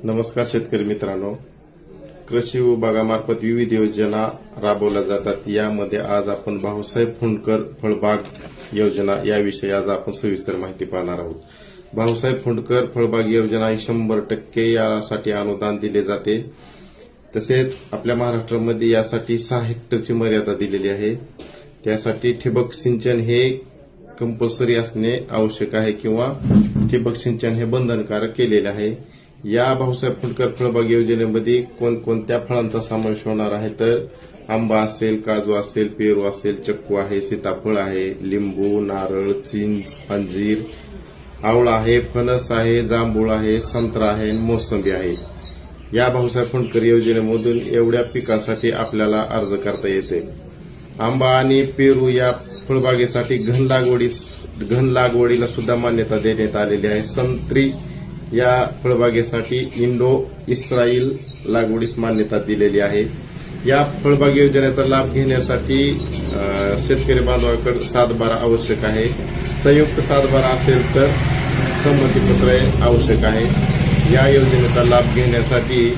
नमस्कार शेतकरी मित्रांनो, कृषी विभागामार्फत विविध योजना राबवल्या जातात। यामध्ये आज आपण भाऊसाहेब फुंडकर फळबाग योजना याविषयी आज आपण सविस्तर माहिती पाहणार आहोत। भाऊसाहेब फुंडकर फळबाग योजना ही 100% यासाठी अनुदान दिले जाते। तसेच आपल्या महाराष्ट्रामध्ये यासाठी 6 हेक्टरची मर्यादा दिलेली आहे। त्यासाठी ठिबक सिंचन हे कंपल्सरी असणे आवश्यक आहे किंवा ठिबक सिंचन हे बंधनकारक केलेले आहे। या भाऊसाहेब फुंडकर फळबाग योजनेमध्ये कोणकोणत्या फळांचा समावेश होणार आहे तर आंबा असेल, काजू असेल, पेरू असेल, चक्कू आहे, सीताफळ आहे, लिंबू, नारळ, चिंच, अंजीर, आवळा आहे, फणस आहे, जांभूळ आहे, संत्रा आहे, मोसंबी आहे। या भाऊसाहेब फुंडकर योजनेमधून एवढ्या पिकांसाठी आपल्याला अर्ज करता येते। आंबा आणि पेरू या फळबागेसाठी घन लागवडीला सुद्धा मान्यता देण्यात आलेली आहे। संत्री या फळबागेसाठी इंडो इस्रायल लागवडीस मान्यता दिलेली आहे। या फळबाग योजनेचा लाभ घेण्यासाठी शेतकरी बांधवांकडे 7/12 आवश्यक आहे। संयुक्त 7/12 असेल तर संमतीपत्र आवश्यक आहे। या योजनेचा लाभ घेण्यासाठी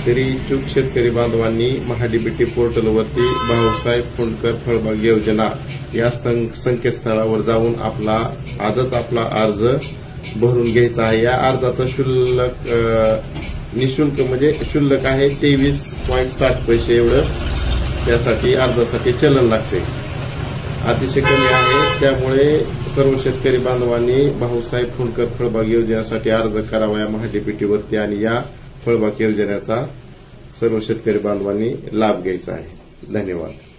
तरी इच्छुक शेतकरी बांधवांनी महाडीबीटी पोर्टलवरती भाऊसाहेब फुंडकर फळबाग योजना या संकेतस्थळावर जाऊन आजच आपला अर्ज भरून घ्यायचा आहे। या अर्जाचं निशुल्क म्हणजे शुल्क आहे 23.60 पैसे एवढं त्यासाठी अर्जासाठी चलन लागते, अतिशय कमी आहे। त्यामुळे सर्व शेतकरी बांधवांनी भाऊसाहेब फुंडकर फळबाग योजनेसाठी अर्ज करावा या महाडीबीटीवरती आणि या फळबाग योजनेचा सर्व शेतकरी बांधवांनी लाभ घ्यायचा आहे। धन्यवाद।